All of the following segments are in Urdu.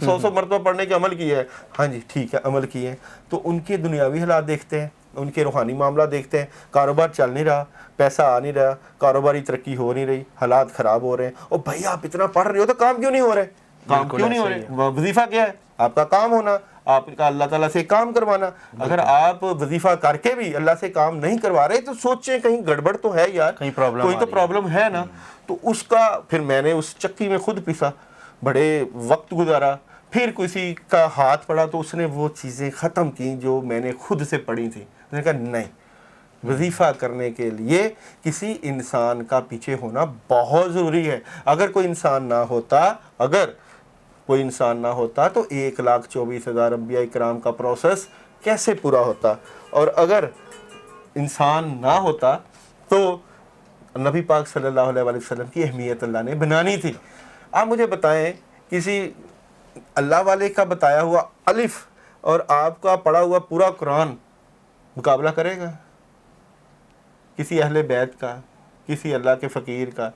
100 مرتبہ پڑھنے کے عمل کیا ہے, ہاں جی ٹھیک ہے عمل کیے ہیں, تو ان کے دنیاوی حالات دیکھتے ہیں, ان کے روحانی معاملات دیکھتے ہیں, کاروبار چل نہیں رہا, پیسہ آ نہیں رہا, کاروباری ترقی ہو نہیں رہی, حالات خراب ہو رہے ہیں, اور بھائی آپ اتنا پڑھ رہے ہو تو کام کیوں نہیں ہو رہے, کام کیوں نہیں ہو رہے, وظیفہ کیا ہے آپ کا کام ہونا, آپ کا اللہ تعالیٰ سے کام کروانا. اگر آپ وظیفہ کر کے بھی اللہ سے کام نہیں کروا رہے تو سوچیں کہیں گڑبڑ تو ہے یار, کہیں پرابلم کوئی تو پرابلم ہے نا. تو اس کا پھر میں نے اس چکی میں خود پسا, بڑے وقت گزارا, پھر کسی کا ہاتھ پڑا تو اس نے وہ چیزیں ختم کی جو میں نے خود سے پڑھی تھی. میں نے کہا نہیں, وظیفہ کرنے کے لیے کسی انسان کا پیچھے ہونا بہت ضروری ہے. اگر کوئی انسان نہ ہوتا تو 1,24,000 انبیاء اکرام کا پروسیس کیسے پورا ہوتا, اور اگر انسان نہ ہوتا تو نبی پاک صلی اللہ علیہ وآلہ وسلم کی اہمیت اللہ نے بنانی تھی. آپ مجھے بتائیں کسی اللہ والے کا بتایا ہوا الف اور آپ کا پڑھا ہوا پورا قرآن مقابلہ کرے گا؟ کسی اہل بیت کا, کسی اللہ کے فقیر کا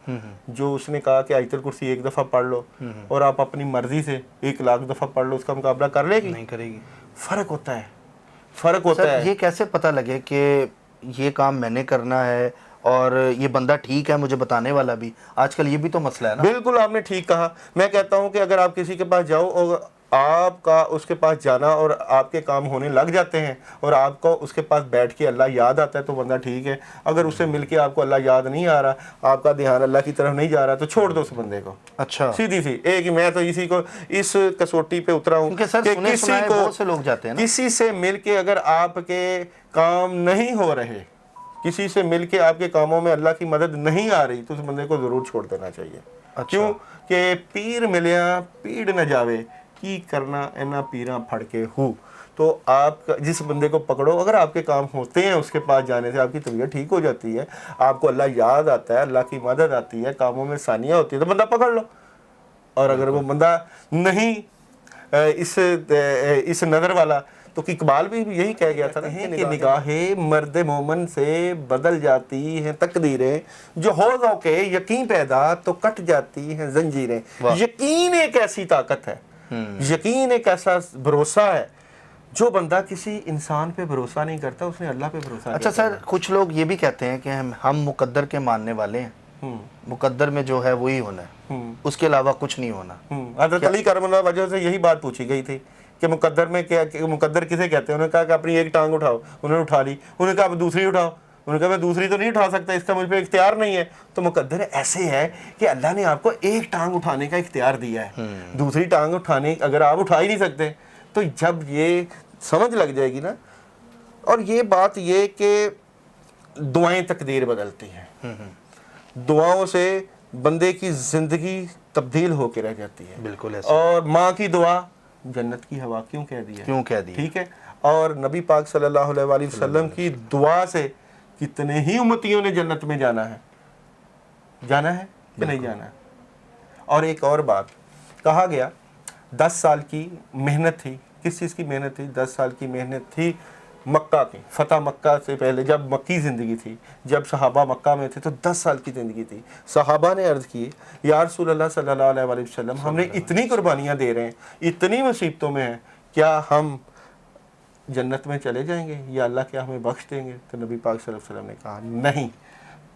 جو اس نے کہا کہ آیت الکرسی 1 دفعہ پڑھ لو, اور آپ اپنی مرضی سے 1,00,000 دفعہ پڑھ لو, اس کا مقابلہ کر لے گی؟ نہیں کرے گی. فرق ہوتا ہے. یہ کیسے پتہ لگے کہ یہ کام میں نے کرنا ہے اور یہ بندہ ٹھیک ہے مجھے بتانے والا بھی؟ آج کل یہ بھی تو مسئلہ ہے نا. بالکل آپ نے ٹھیک کہا. میں کہتا ہوں کہ اگر آپ کسی کے پاس جاؤ اور آپ کا اس کے پاس جانا اور آپ کے کام ہونے لگ جاتے ہیں, اور آپ کو اس کے پاس بیٹھ کے اللہ یاد آتا ہے تو بندہ ٹھیک ہے. اگر اس سے مل کے آپ کو اللہ یاد نہیں آ رہا, آپ کا دھیان اللہ کی طرف نہیں جا رہا, تو چھوڑ دو اس بندے کو. اچھا, سیدھی سی ایک, میں تو اسی کو اس کسوٹی پہ اترا ہوں کیونکہ سر سنے سنائے بہت سے لوگ جاتے ہیں نا, کسی سے مل کے اگر آپ کے کام نہیں ہو رہے, کسی سے مل کے آپ کے کاموں میں اللہ کی مدد نہیں آ رہی, تو اس بندے کو ضرور چھوڑ دینا چاہیے. کیوں کہ پیر ملیاں پیڑ نہ جاوے کی کرنا اینا پیراں پھڑ کے ہو. تو آپ جس بندے کو پکڑو, اگر آپ کے کام ہوتے ہیں اس کے پاس جانے سے آپ کی طبیعت ٹھیک ہو جاتی ہے, آپ کو اللہ یاد آتا ہے, اللہ کی مدد آتی ہے, کاموں میں ثانیہ ہوتی ہے, تو بندہ پکڑ لو. اور اگر وہ بندہ نہیں اس نظر والا, تو اقبال بھی یہی کہہ گیا تھا کہ نگاہیں مرد مومن سے بدل جاتی ہیں تقدیریں, جو ہو ذوق یقین پیدا تو کٹ جاتی ہیں زنجیریں. یقین ایک ایسی طاقت ہے, یقین ایک ایسا بھروسہ ہے, جو بندہ کسی انسان پہ بھروسہ نہیں کرتا اس نے اللہ پہ بھروسہ. اچھا سر, کچھ لوگ یہ بھی کہتے ہیں کہ ہم مقدر کے ماننے والے ہیں, مقدر میں جو ہے وہی ہونا ہے, اس کے علاوہ کچھ نہیں ہونا. حضرت علی کرم اللہ وجہ سے یہی بات پوچھی گئی تھی کہ مقدر میں کیا, مقدر کسے کہتے ہیں؟ انہوں نے کہا کہ اپنی ایک ٹانگ اٹھاؤ, انہوں نے اٹھا لی. انہوں نے کہا اب دوسری اٹھاؤ, انہوں نے کہا میں دوسری تو نہیں اٹھا سکتا, اس کا مجھ پہ اختیار نہیں ہے. تو مقدر ایسے ہے کہ اللہ نے آپ کو ایک ٹانگ اٹھانے کا اختیار دیا ہے, دوسری ٹانگ اٹھانے اگر آپ اٹھا ہی نہیں سکتے. تو جب یہ سمجھ لگ جائے گی نا, اور یہ بات یہ کہ دعائیں تقدیر بدلتی ہیں, دعاؤں سے بندے کی زندگی تبدیل ہو کے رہ جاتی ہے. بالکل ایسا. اور ماں کی دعا جنت کی ہوا کیوں کہہ دیا, کیوں کہہ دیا, ٹھیک ہے. اور نبی پاک صلی اللہ علیہ وآلہ وسلم کی دعا سے کتنے ہی امتیوں نے جنت میں جانا ہے کہ نہیں جانا ہے. اور ایک اور بات کہا گیا, 10 سال کی محنت تھی. کس چیز کی محنت تھی؟ 10 سال کی محنت تھی مکہ کی فتح. مکہ سے پہلے جب مکی زندگی تھی, جب صحابہ مکہ میں تھے, تو 10 سال کی زندگی تھی. صحابہ نے عرض کی یا رسول اللہ صلی اللہ علیہ وآلہ وسلم, ہم نے اتنی قربانیاں دے رہے ہیں, اتنی مصیبتوں میں ہیں, کیا ہم جنت میں چلے جائیں گے, یا اللہ کیا ہمیں بخش دیں گے؟ تو نبی پاک صلی اللہ علیہ وسلم نے کہا نہیں.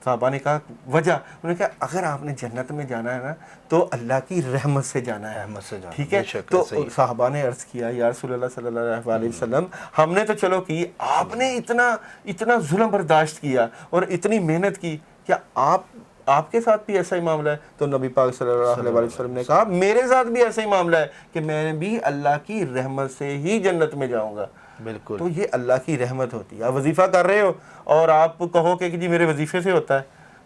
صحابہ نے کہا وجہ؟ انہوں نے کہا اگر آپ نے جنت میں جانا ہے نا تو اللہ کی رحمت سے جانا ہے, ٹھیک ہے. تو صحابہ نے عرض کیا یا رسول اللہ صلی اللہ علیہ وسلم, ہم نے تو چلو کی, آپ نے اتنا ظلم برداشت کیا اور اتنی محنت کی, کیا آپ کے ساتھ بھی ایسا ہی معاملہ ہے؟ تو نبی پاک صلی اللہ علیہ وسلم نے کہا میرے ساتھ بھی ایسا ہی معاملہ ہے کہ میں بھی اللہ کی رحمت سے ہی جنت میں جاؤں گا. بالکل. تو یہ اللہ کی رحمت ہوتی ہے. آپ وظیفہ کر رہے ہو اور آپ کہو کہ جی میرے وظیفے سے ہوتا ہے,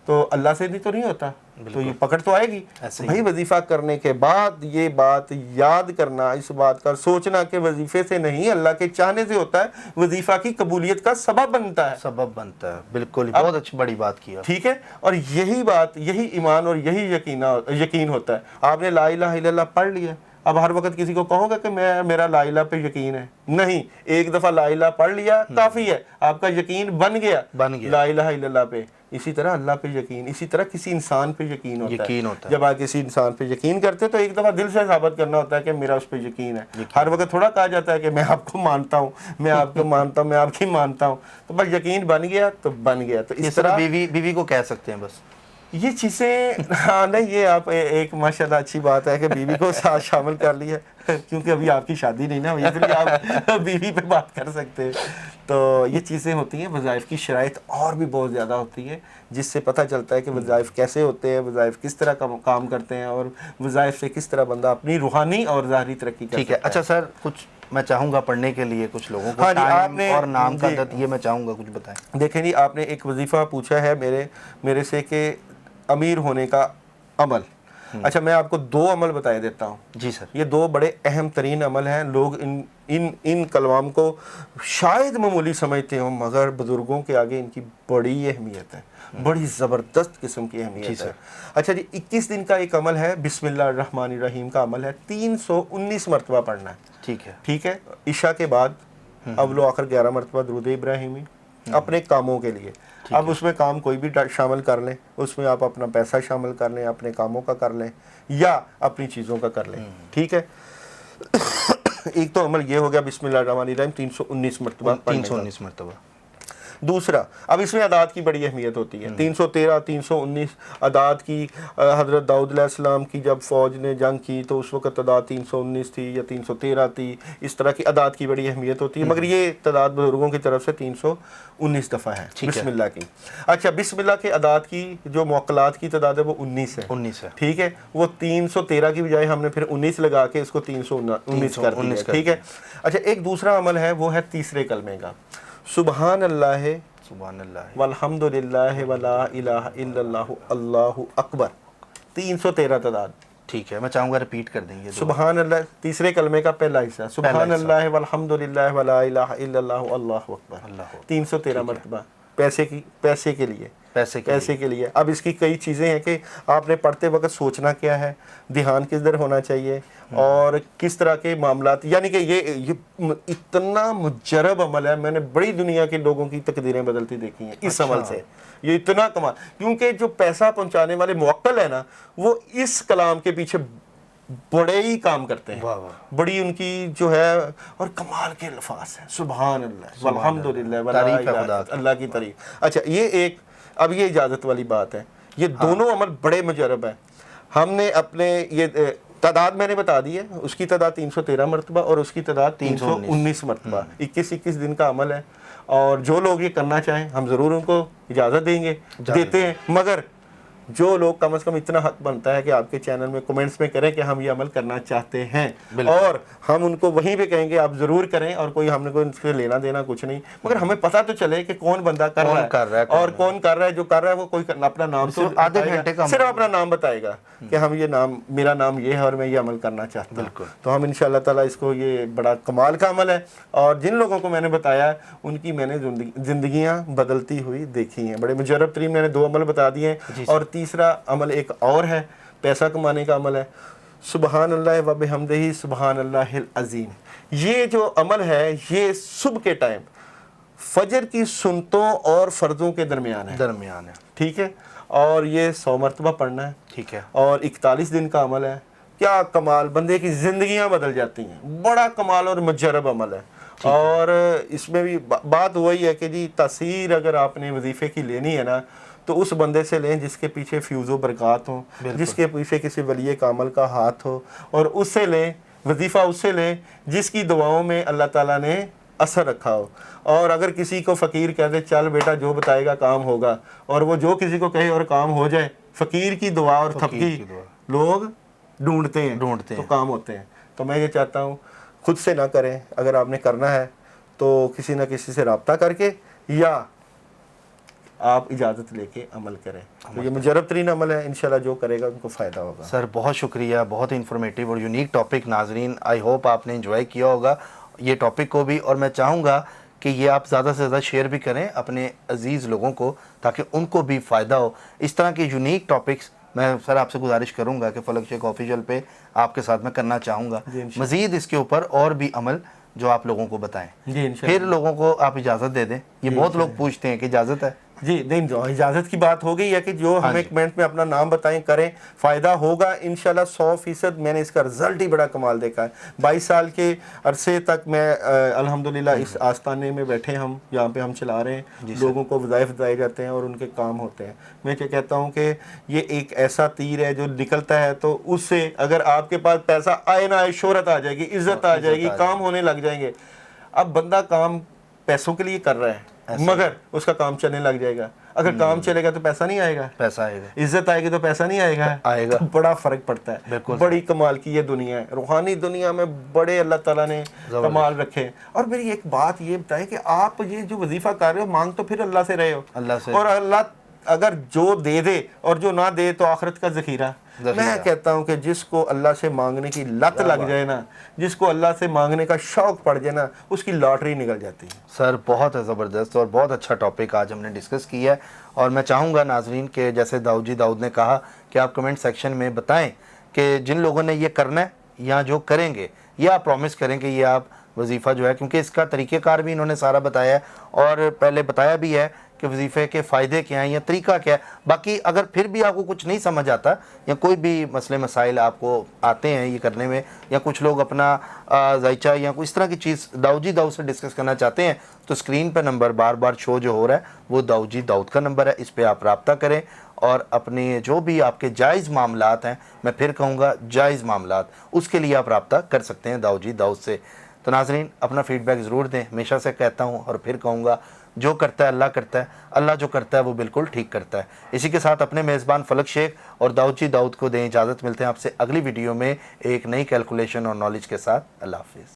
تو اللہ سے بھی تو نہیں ہوتا, تو یہ پکڑ تو آئے گی. بھائی وظیفہ کرنے کے بعد یہ بات یاد کرنا, اس بات کا سوچنا کہ وظیفے سے نہیں اللہ کے چاہنے سے ہوتا ہے, وظیفہ کی قبولیت کا سبب بنتا ہے. بالکل, بہت اچھی بڑی بات کی, ٹھیک ہے. اور یہی بات, یہی ایمان اور یہی یقین ہوتا ہے. آپ نے لا الہ الا اللہ پڑھ لیا, اب ہر وقت کسی کو کہو گا کہ میرا لا الہ پہ یقین ہے, نہیں. ایک دفعہ لا الہ پڑھ لیا کافی ہے, آپ کا یقین بن گیا لا الہ الا اللہ پہ. اسی طرح اللہ پہ یقین، اسی طرح کسی انسان پہ یقین ہوتا ہے۔ جب آپ کسی انسان پہ یقین کرتے تو ایک دفعہ دل سے ثابت کرنا ہوتا ہے کہ میرا اس پہ یقین ہے۔ ہر وقت تھوڑا کہا جاتا ہے کہ میں آپ کو مانتا ہوں، میں آپ کو مانتا ہوں، میں آپ کی مانتا ہوں، تو بس یقین بن گیا تو بن گیا۔ تو اس طرح بیوی کو کہہ سکتے ہیں بس یہ چیزیں، ہاں نہیں، یہ آپ ایک ماشاءاللہ اچھی بات ہے کہ بیوی کو ساتھ شامل کر لیا، کیونکہ ابھی آپ کی شادی نہیں نا ہوئی، اس لیے آپ بیوی پہ بات کر سکتے ہیں۔ تو یہ چیزیں ہوتی ہیں، وظائف کی شرائط اور بھی بہت زیادہ ہوتی ہے، جس سے پتہ چلتا ہے کہ وظائف کیسے ہوتے ہیں، وظائف کس طرح کام کرتے ہیں، اور وظائف سے کس طرح بندہ اپنی روحانی اور ظاہری ترقی کر سکتا ہے۔ اچھا سر، کچھ میں چاہوں گا پڑھنے کے لیے کچھ لوگوں کو، ہاں جی، آپ نے اور نام کا عدد یہ میں چاہوں گا کچھ بتائیں۔ دیکھیں جی، آپ نے ایک وظیفہ پوچھا ہے میرے سے کہ امیر ہونے کا عمل۔ اچھا، میں آپ کو 2 عمل بتائے دیتا ہوں۔ جی سر۔ یہ 2 بڑے اہم ترین عمل ہیں، لوگ ان کلام کو شاید معمولی سمجھتے ہوں، مگر بزرگوں کے آگے ان کی بڑی اہمیت ہے، بڑی زبردست قسم کی اہمیت ہے۔ اچھا جی، 21 دن کا ایک عمل ہے، بسم اللہ الرحمن الرحیم کا عمل ہے، 319 مرتبہ پڑھنا ہے۔ ٹھیک ہے، عشاء کے بعد اول و آخر 11 مرتبہ درود ابراہیمی اپنے کاموں کے لیے۔ اب اس میں کام کوئی بھی شامل کر لیں، اس میں آپ اپنا پیسہ شامل کر لیں، اپنے کاموں کا کر لیں یا اپنی چیزوں کا کر لیں۔ ٹھیک ہے، ایک تو عمل یہ ہو گیا بسم اللہ الرحمن الرحیم 319 مرتبہ پڑھنے کا۔ 319 مرتبہ۔ دوسرا، اب اس میں اعداد کی بڑی اہمیت ہوتی ہے۔ 313 319 اعداد کی، حضرت داؤد علیہ السلام کی جب فوج نے جنگ کی تو اس وقت تعداد 319 تھی یا 313 تھی، اس طرح کی اعداد کی بڑی اہمیت ہوتی ہے، مگر یہ تعداد بزرگوں کی طرف سے 319 دفعہ ہے بسم اللہ کی۔ اچھا، بسم اللہ کے اعداد کی جو موکلات کی تعداد ہے وہ 19 ہے۔ ٹھیک ہے، وہ 313 کی بجائے ہم نے پھر 19 لگا کے اس کو 319 کر دیا۔ ٹھیک ہے۔ اچھا، ایک دوسرا عمل ہے، وہ ہے تیسرے کلمے کا، سبحان اللہ والحمد للہ ولا الہ الا اللہ اللہ اکبر، 313 تعداد۔ ٹھیک ہے، میں چاہوں گا ریپیٹ کر دیں گے۔ سبحان اللہ تیسرے کلمے کا پہلا حصہ، سبحان اللہ والحمد للہ ولا الہ الا اللہ اللہ اکبر، 313 مرتبہ، پیسے کے لیے، پیسے کے لیے۔ اب اس کی کئی چیزیں ہیں کہ آپ نے پڑھتے وقت سوچنا کیا ہے، دھیان کس در ہونا چاہیے، اور کس طرح کے معاملات، یعنی کہ یہ اتنا مجرب عمل ہے، میں نے بڑی دنیا کے لوگوں کی تقدیریں بدلتی دیکھی ہیں اس عمل سے، یہ اتنا کمال، کیونکہ جو پیسہ پہنچانے والے موکل ہیں نا، وہ اس کلام کے پیچھے بڑے ہی کام کرتے ہیں، بڑی ان کی جو ہے، اور کمال کے الفاظ ہیں، سبحان اللہ والحمد للہ ولا الہ، اللہ کی تعریف۔ اچھا، یہ ایک، اب یہ اجازت والی بات ہے، یہ دونوں عمل بڑے مجرب ہیں۔ ہم نے اپنے یہ تعداد میں نے بتا دی ہے، اس کی تعداد 313 مرتبہ اور اس کی تعداد 319 مرتبہ، 21 دن کا عمل ہے، اور جو لوگ یہ کرنا چاہیں ہم ضرور ان کو اجازت دیں گے، دیتے ہیں، مگر جو لوگ کم از کم اتنا حق بنتا ہے کہ آپ کے چینل میں کمنٹس میں کریں کہ ہم یہ عمل کرنا چاہتے ہیں، اور ہم ان کو وہیں پہ کہیں گے آپ ضرور کریں، اور کوئی ہم نے کوئی ان سے لینا دینا کچھ نہیں، مگر ہمیں پتہ تو چلے کہ کون بندہ کر رہا ہے اور کون کر رہا ہے۔ جو کر رہا ہے وہ کوئی اپنا نام تو آدھے گھنٹے کا صرف اپنا نام بتائے گا کہ ہم یہ نام، میرا نام یہ ہے اور میں یہ عمل کرنا چاہتا ہوں، تو ہم انشاءاللہ تعالیٰ اس کو، یہ بڑا کمال کا عمل ہے، اور جن لوگوں کو میں نے بتایا ان کی میں نے زندگیاں بدلتی ہوئی دیکھی ہیں۔ بڑے مجرب ترین میں نے 2 عمل بتا دیے ہیں، اور تیسرا عمل ایک اور ہے، پیسہ کمانے کا عمل ہے، سبحان اللہ و بحمدہ سبحان اللہ العظیم۔ یہ جو عمل ہے یہ صبح کے ٹائم فجر کی سنتوں اور فرضوں کے درمیان ہے، ٹھیک ہے، اور یہ 100 مرتبہ پڑھنا ہے، ٹھیک ہے، اور 41 دن کا عمل ہے۔ کیا کمال، بندے کی زندگیاں بدل جاتی ہیں، بڑا کمال اور مجرب عمل ہے۔ اور اس میں بھی بات وہی ہے کہ جی تاثیر اگر آپ نے وظیفے کی لینی ہے نا، تو اس بندے سے لیں جس کے پیچھے فیوز و برکات ہوں، جس کے پیچھے کسی ولی کامل کا ہاتھ ہو، اور اس سے لیں وظیفہ، اس سے لیں جس کی دعاؤں میں اللہ تعالیٰ نے اثر رکھا ہو۔ اور اگر کسی کو فقیر کہہ دے چل بیٹا جو بتائے گا کام ہوگا، اور وہ جو کسی کو کہے اور کام ہو جائے، فقیر کی دعا اور تھپکی لوگ ڈھونڈتے ہیں تو کام ہوتے ہیں۔ تو میں یہ چاہتا ہوں خود سے نہ کریں، اگر آپ نے کرنا ہے تو کسی نہ کسی سے رابطہ کر کے یا آپ اجازت لے کے عمل کریں۔ تو یہ مجرب ترین عمل ہے، انشاءاللہ جو کرے گا ان کو فائدہ ہوگا۔ سر بہت شکریہ، بہت انفارمیٹیو اور یونیک ٹاپک۔ ناظرین آئی ہوپ آپ نے انجوائے کیا ہوگا یہ ٹاپک کو بھی، اور میں چاہوں گا کہ یہ آپ زیادہ سے زیادہ شیئر بھی کریں اپنے عزیز لوگوں کو، تاکہ ان کو بھی فائدہ ہو۔ اس طرح کے یونیک ٹاپکس میں سر آپ سے گزارش کروں گا کہ فلک شیخ آفیشیل پہ آپ کے ساتھ میں کرنا چاہوں گا، مزید اس کے اوپر اور بھی عمل جو آپ لوگوں کو بتائیں، پھر لوگوں کو آپ اجازت دے دیں۔ یہ بہت لوگ پوچھتے ہیں کہ اجازت ہے؟ جی نہیں جو اجازت کی بات ہو گئی ہے کہ جو ہمیں کمنٹ میں اپنا نام بتائیں کریں فائدہ ہوگا انشاءاللہ 100%. میں نے اس کا رزلٹ ہی بڑا کمال دیکھا ہے. 22 سال کے عرصے تک میں الحمدللہ اس آستانے میں بیٹھے ہم یہاں پہ ہم چلا رہے ہیں, لوگوں کو وظائف دیے جاتے ہیں اور ان کے کام ہوتے ہیں. میں کیا کہتا ہوں کہ یہ ایک ایسا تیر ہے جو نکلتا ہے تو اس سے اگر آپ کے پاس پیسہ آئے نہ آئے شہرت آ جائے گی, عزت آ جائے گی, کام ہونے لگ جائیں گے. اب بندہ کام پیسوں کے لیے کر رہا ہے مگر اس کا کام چلنے لگ جائے گا. اگر کام چلے گا تو پیسہ نہیں آئے گا, پیسہ آئے گا, عزت آئے گی تو پیسہ نہیں آئے گا. بڑا فرق پڑتا ہے. بڑی کمال کی یہ دنیا ہے. روحانی دنیا میں بڑے اللہ تعالیٰ نے کمال رکھے. اور میری ایک بات یہ بتائیں کہ آپ یہ جو وظیفہ کر رہے ہو مانگ تو پھر اللہ سے رہے ہو, اللہ سے, اور اللہ اگر جو دے دے اور جو نہ دے تو آخرت کا ذخیرہ. میں کہتا ہوں کہ جس کو اللہ سے مانگنے کی لت لگ جائے نا, جس کو اللہ سے مانگنے کا شوق پڑ جائے نا, اس کی لاٹری نکل جاتی ہے. سر بہت زبردست اور بہت اچھا ٹاپک آج ہم نے ڈسکس کیا ہے. اور میں چاہوں گا ناظرین کہ جیسے داؤد نے کہا کہ آپ کمنٹ سیکشن میں بتائیں کہ جن لوگوں نے یہ کرنا ہے یا جو کریں گے یہ آپ پرومس کریں کہ یہ آپ وظیفہ جو ہے, کیونکہ اس کا طریقہ کار بھی انہوں نے سارا بتایا ہے اور پہلے بتایا بھی ہے کہ وظیفے کے فائدے کیا ہیں یا طریقہ کیا ہے. باقی اگر پھر بھی آپ کو کچھ نہیں سمجھ آتا یا کوئی بھی مسئلے مسائل آپ کو آتے ہیں یہ کرنے میں, یا کچھ لوگ اپنا ذائچہ یا کوئی اس طرح کی چیز داؤد سے ڈسکس کرنا چاہتے ہیں, تو اسکرین پہ نمبر بار بار شو جو ہو رہا ہے وہ داؤد کا نمبر ہے. اس پہ آپ رابطہ کریں اور اپنے جو بھی آپ کے جائز معاملات ہیں, میں پھر کہوں گا جائز معاملات, اس کے لیے آپ رابطہ کر سکتے ہیں داؤد سے. تو ناظرین اپنا فیڈ بیک ضرور دیں. ہمیشہ سے کہتا ہوں اور پھر کہوں گا, جو کرتا ہے اللہ کرتا ہے, اللہ جو کرتا ہے وہ بالکل ٹھیک کرتا ہے. اسی کے ساتھ اپنے میزبان فلک شیخ اور داؤد کو دیں اجازت. ملتے ہیں آپ سے اگلی ویڈیو میں ایک نئی کیلکولیشن اور نالج کے ساتھ. اللہ حافظ.